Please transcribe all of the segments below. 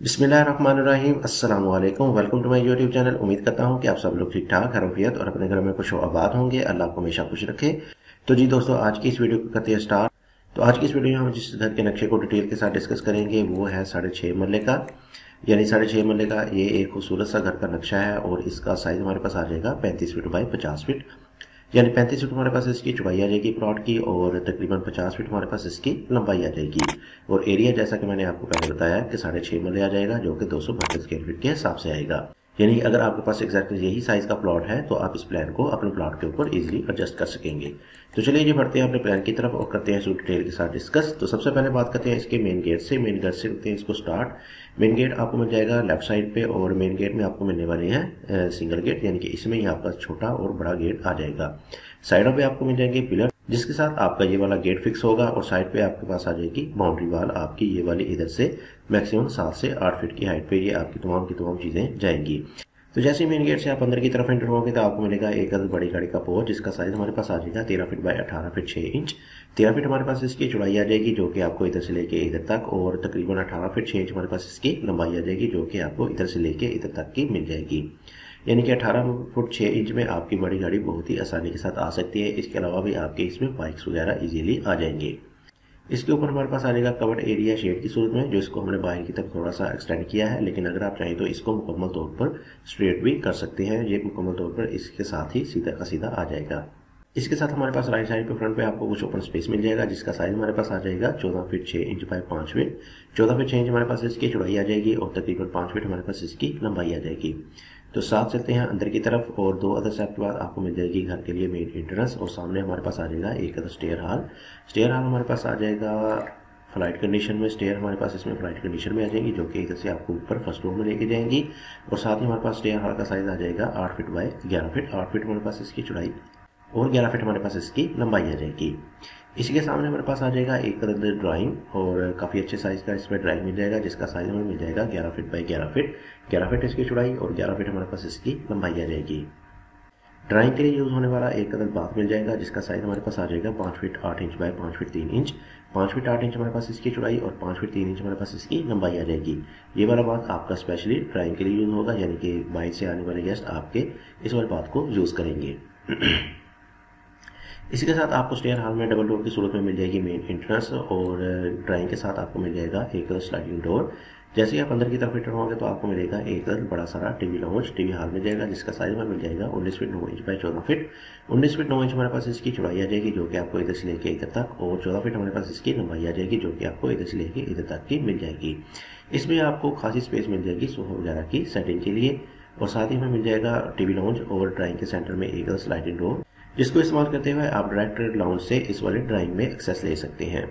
बिस्मिल्लाहिर्रहमानिर्रहीम, अस्सलाम वालेकुम। Welcome to my YouTube channel. उम्मीद करता हूँ कि आप सब लोग ठीक ठाक, खैरियत और अपने घर में खुश आबाद होंगे। अल्लाह आपको हमेशा खुश रखे। तो जी दोस्तों, आज की इस वीडियो को करते हैं स्टार्ट। तो आज की इस वीडियो में हम जिस घर के नक्शे को डिटेल के साथ डिस्कस करेंगे वो है 6.5 मरले का, यानी 6.5 मरले का ये एक खूबसूरत सा घर का नक्शा है और इसका साइज हमारे पास आ जाएगा 35 फीट बाई 50 फीट, यानी 35 फीट हमारे पास इसकी चौड़ाई आ जाएगी प्लॉट की और तकरीबन 50 फीट हमारे पास इसकी लंबाई आ जाएगी। और एरिया जैसा कि मैंने आपको पहले बताया कि 6.5 मरले आ जाएगा, जो कि 232 स्क्वायर फीट के हिसाब से आएगा। यानी अगर आपके पास एग्जैक्टली यही साइज का प्लॉट है तो आप इस प्लान को अपने प्लॉट के ऊपर इजीली एडजस्ट कर सकेंगे। तो चलिए जी बढ़ते हैं अपने प्लान की तरफ और करते हैं इसको डिटेल के साथ डिस्कस। तो सबसे पहले बात करते हैं इसके मेन गेट से। मेन गेट से करते हैं इसको स्टार्ट। मेन गेट आपको मिल जाएगा लेफ्ट साइड पे और मेन गेट में आपको मिलने वाले हैं सिंगल गेट, यानी कि इसमें ही आपका छोटा और बड़ा गेट आ जाएगा। साइडों पे आपको मिल जाएंगे पिलर जिसके साथ आपका ये वाला गेट फिक्स होगा और साइड पे आपके पास आ जाएगी बाउंड्री वाल आपकी, ये वाली इधर से मैक्सिमम 7 से 8 फीट की हाइट पे ये आपकी तमाम की तमाम चीजें जाएंगी। तो जैसे ही मेन गेट से आप अंदर की तरफ एंटर होंगे तो आपको मिलेगा एक बड़ी गाड़ी का पोर्च जिसका साइज हमारे पास आ जाएगा 13 feet by 18 feet 6 inch. 13 feet हमारे पास इसकी चौड़ाई आ जाएगी जो कि आपको इधर से लेके इधर तक, और तकरीबन 18 फीट 6 इंच हमारे पास इसकी लंबाई आ जाएगी जो कि आपको इधर से लेके इधर तक की मिल जाएगी। यानी कि 18 फुट 6 इंच में आपकी बड़ी गाड़ी बहुत ही आसानी के साथ आ सकती है। इसके अलावा भी आपके इसमें बाइक्स वगैरह इजीली आ जाएंगे। इसके ऊपर हमारे पास आ जाएगा कवर्ड एरिया शेड की सूरत में, जो इसको हमने बाहर की तरफ थोड़ा सा एक्सटेंड किया है, लेकिन अगर आप चाहें तो इसको मुकम्मल तौर पर स्ट्रेट भी कर सकते हैं। ये मुकम्मल तौर पर इसके साथ ही सीधा का सीधा आ जाएगा। इसके साथ हमारे पास राइट साइड पे फ्रंट पे आपको कुछ ओपन स्पेस मिल जाएगा जिसका साइज हमारे पास आ जाएगा 14 feet 6 inch by 5 feet. 14 feet 6 inch हमारे पास इसकी चौड़ाई आ जाएगी और तकरीबन 5 फीट हमारे पास इसकी लंबाई आ जाएगी। तो साथ चलते हैं अंदर की तरफ और 2 अदर स्टेप के बाद आपको मिल जाएगी घर के लिए मेन एंट्रेंस और सामने हमारे पास आ जाएगा एक अदर स्टेयर हाल। स्टेयर हाल हमारे पास आ जाएगा फ्लाइट कंडीशन में। स्टेयर हमारे पास इसमें फ्लाइट कंडीशन में आ जाएंगी जो कि इधर से आपको ऊपर फर्स्ट फ्लोर में लेके जाएंगी। और साथ ही हमारे पास स्टेयर हाल का साइज आ जाएगा 8 फीट बाई 11 फीट। 8 फीट हमारे पास इसकी चौड़ाई और 11 फीट हमारे पास इसकी लंबाई आ जाएगी। इसी के सामने हमारे पास आ जाएगा एक ड्राइंग और काफ़ी अच्छे साइज का इसमें ड्राइंग मिल जाएगा जिसका साइज हमें मिल जाएगा 11 फीट बाई 11 फीट। 11 फीट इसकी चौड़ाई और 11 फीट हमारे पास इसकी लंबाई आ जाएगी। ड्राइंग के लिए यूज होने वाला एक बाथ मिल जाएगा जिसका साइज हमारे पास आ जाएगा 5 feet 8 inch by 5 feet 3 inch. 5 feet 8 inch हमारे पास इसकी चौड़ाई और 5 फीट 3 इंच हमारे पास इसकी लंबाई आ जाएगी। ये वाला बाथ आपका स्पेशली ड्राइंग के लिए यूज होगा, यानी कि बाहर से आने वाले गेस्ट आपके इस वाले बाथ को यूज करेंगे। इसी के साथ आपको स्टेयर हॉल में डबल डोर की सूरत में मिल जाएगी मेन एंट्रेंस और ड्राइंग के साथ आपको मिल जाएगा एक स्लाइडिंग डोर। जैसे ही आप अंदर की तरफ एंटर होंगे तो आपको मिलेगा एक बड़ा सारा टीवी लाउंज, टीवी हॉल मिल जाएगा जिसका साइज में मिल जाएगा 19 feet 9 inch by 14 feet. 19 feet 9 inch हमारे पास इसकी चौड़ाई आ जाएगी जो कि आपको इधर से लेके इधर तक, और 14 फीट हमारे पास इसकी लंबाई आ जाएगी जो कि आपको इधर से लेके इधर तक की मिल जाएगी। इसमें आपको खासी स्पेस मिल जाएगी सोफा वगैरह की सेटिंग के लिए। और साथ ही हमें मिल जाएगा टीवी लाउंज और ड्राइंग के सेंटर में एक स्लाइडिंग डोर जिसको इस्तेमाल करते हुए आप डायरेक्ट लाउंज से इस वाले ड्राइंग में एक्सेस ले सकते हैं।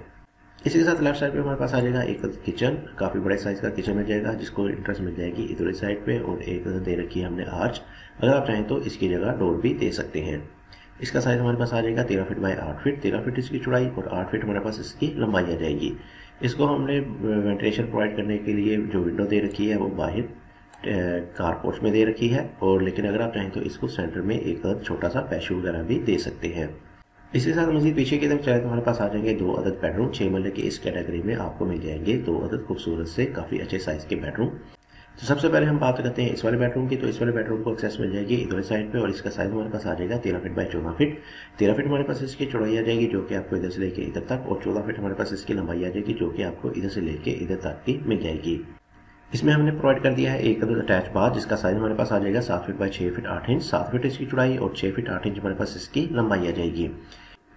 इसी के साथ लेफ्ट साइड पे हमारे पास आ जाएगा एक किचन, काफी बड़े साइज का किचन मिल जाएगा जिसको इंट्रेंस मिल जाएगी इधर साइड पे और एक दे रखी है हमने आर्च। अगर आप चाहें तो इसकी जगह डोर भी दे सकते हैं। इसका साइज हमारे पास आ जाएगा 13 फीट बाई 8 फीट। 13 फीट इसकी चौड़ाई और 8 फीट हमारे पास इसकी लंबाई आ जाएगी। इसको हमने वेंटिलेशन प्रोवाइड करने के लिए जो विंडो दे रखी है वो बाहर कारपोर्ट में दे रखी है, और लेकिन अगर आप चाहें तो इसको सेंटर में एक छोटा सा पैशू वगैरह भी दे सकते हैं। इसके साथ मजीद पीछे की तरफ चले तो हमारे पास आ जाएंगे 2 अदद बेडरूम। 6 मरले के इस कैटेगरी में आपको मिल जाएंगे 2 अदद खूबसूरत से काफी अच्छे साइज के बेडरूम। तो सबसे पहले हम बात करते हैं इस वाले बेडरूम की। तो इस वाले बेडरूम को एक्सेस मिल जाएगी इधर साइड पे और इसका साइज हमारे पास आ जाएगा 13 फीट बाई 14 फीट। 13 फीट हमारे पास इसकी चौड़ाई आ जाएगी जो कि आपको इधर से लेके इधर तक, और 14 फीट हमारे पास इसकी लंबाई आ जाएगी जो कि आपको इधर से लेके इधर तक की मिल जाएगी। इसमें हमने प्रोवाइड कर दिया है एक अटैच बाथ जिसका साइज हमारे पास आ जाएगा 7 feet by 6 feet 8 inch. 7 feet इसकी चौड़ाई और 6 फीट 8 इंच हमारे पास इसकी लंबाई आ जाएगी।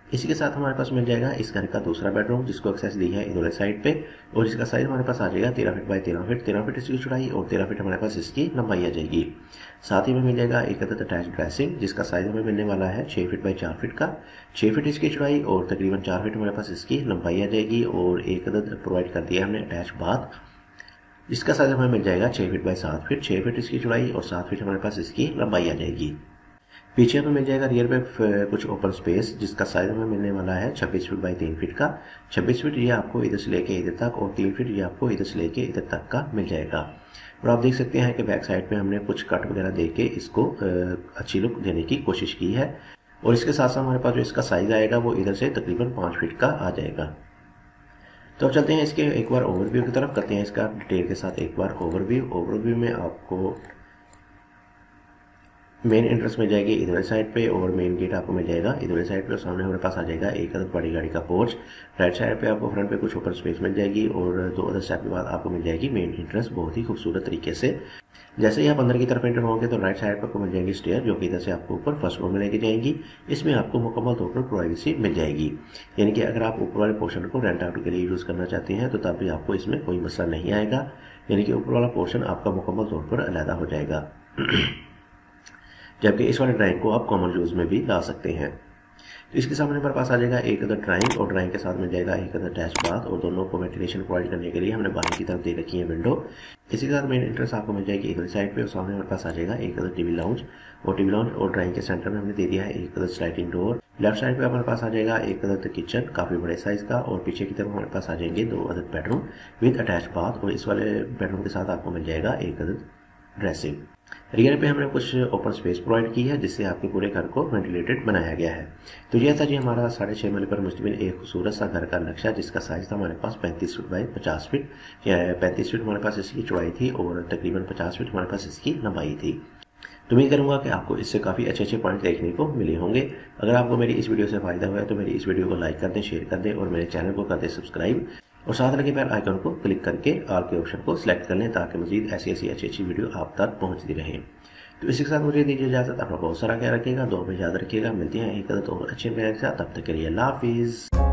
इसी के साथ हमारे पास मिल जाएगा इस घर का दूसरा बेडरूम जिसको एक्सेस दी है इधर साइड पे और इसका साइज हमारे पास आ जाएगा 13 फीट बाई 13 फीट। 13 फीट इसकी चौड़ाई और 13 फीट हमारे पास इसकी लंबाई आ जाएगी। साथ ही में मिल जाएगा एक अटैच ड्रेसिंग जिसका साइज हमें मिलने वाला है 6 फीट बाई 4 फीट का। 6 फीट इसकी चौड़ाई और तकरीबन 4 फीट हमारे पास इसकी लंबाई आ जाएगी। और एक प्रोवाइड कर दिया हमने अटैच बाथ इसका साइज हमें मिल जाएगा 6 फीट बाई 7 फीट। 6 फीट इसकी चौड़ाई और 7 फीट हमारे पास इसकी लंबाई आ जाएगी। पीछे हमें मिल जाएगा रियर पे कुछ ओपन स्पेस जिसका साइज हमें मिलने वाला है 26 फीट बाई 3 फीट का। 26 फीट ये आपको इधर से लेके इधर तक और 3 फीट ये आपको इधर से लेके इधर तक का मिल जाएगा। और आप देख सकते हैं कि बैक साइड पे हमने कुछ कट वगैरह दे के इसको अच्छी लुक देने की कोशिश की है। और इसके साथ साथ हमारे पास जो इसका साइज आएगा वो इधर से तकरीबन 5 फीट का आ जाएगा। तो अब चलते हैं इसके एक बार ओवरव्यू की तरफ, करते हैं इसका डिटेल के साथ एक बार ओवरव्यू में आपको मेन एंट्रेंस मिल जाएगी इधर वाली साइड पे और मेन गेट आपको मिल जाएगा इधर वाली साइड पे। सामने हमारे पास आ जाएगा एक अदर बड़ी गाड़ी का पोर्च। राइट साइड पे आपको फ्रंट पे कुछ ओपन स्पेस मिल जाएगी और 2 अदर स्टेप के बाद आपको मिल जाएगी मेन एंट्रेंस बहुत ही खूबसूरत तरीके से। जैसे ही आप अंदर की तरफ एंटर होंगे तो राइट साइड पर आपको मिल जाएगी स्टेयर, जो कि इधर से आपको ऊपर फर्स्ट फ्लोर में लेके जाएंगी। इसमें आपको मुकम्मल तौर पर प्राइवेसी मिल जाएगी, यानी कि अगर आप ऊपर वाले पोर्शन को रेंट आउट के लिए यूज़ करना चाहते हैं तो तब भी आपको इसमें कोई मसला नहीं आएगा, यानी कि ऊपर वाला पोर्शन आपका मुकम्मल तौर पर अलहदा हो जाएगा। जबकि इस वाले ड्राइंग को आप कॉमन यूज में भी ला सकते हैं। तो इसके सामने हमारे पास आ जाएगा एक अदर ड्राइंग और ड्राइंग के साथ मिल जाएगा एक अदर अटैच बाथ और दोनों को वेंटिलेशन प्रोवाइड करने के लिए हमने बाहर की तरफ दे रखी है विंडो। इसी के साथ मेन एंट्रेंस आपको मिल जाएगी इधर साइड पे और सामने हमारे पास आ जाएगा एक अदर टीवी लाउंज और ड्राइंग के सेंटर में हमने दे दिया है एक other sliding door. Left side पे हमारे पास आ जाएगा एक अदर किचन काफी बड़े साइज का और पीछे की तरफ हमारे पास आ जाएंगे 2 other bedroom with attach bath और इस वाले बेडरूम के साथ आपको मिल जाएगा एक अदर ड्रेसिंग। रियर पे हमने कुछ ओपन स्पेस प्रोवाइड की है जिससे आपके पूरे घर को वेंटिलेटेड बनाया गया है। तो यह था जी हमारा 6.5 मरले पर मुश्तमिल एक खूबसूरत सा घर का नक्शा, जिसका साइज था हमारे पास 35 फीट बाई 50 फीट या 35 फीट हमारे पास इसकी चौड़ाई थी और तकरीबन 50 फीट हमारे पास इसकी लंबाई थी। तो उम्मीद करूंगा कि आपको इससे काफ़ी अच्छे पॉइंट देखने को मिले होंगे। अगर आपको मेरी इस वीडियो से फ़ायदा हुआ है तो मेरी इस वीडियो को लाइक कर दें, शेयर कर दें और मेरे चैनल को कर दें सब्सक्राइब और साथ लगे बेल आइकन को क्लिक करके ऑल के ऑप्शन को सिलेक्ट कर लें ताकि मजीद ऐसी अच्छी वीडियो आप तक पहुंचती रहे। तो इसी के साथ मुझे दीजिए इजाज़त। अपना बहुत सारा ख्याल रखिएगा, दुआ में याद रखिएगा। मिलते हैं एक और अच्छे प्यार के साथ, तब तक के लिए अल्लाह हाफिज़।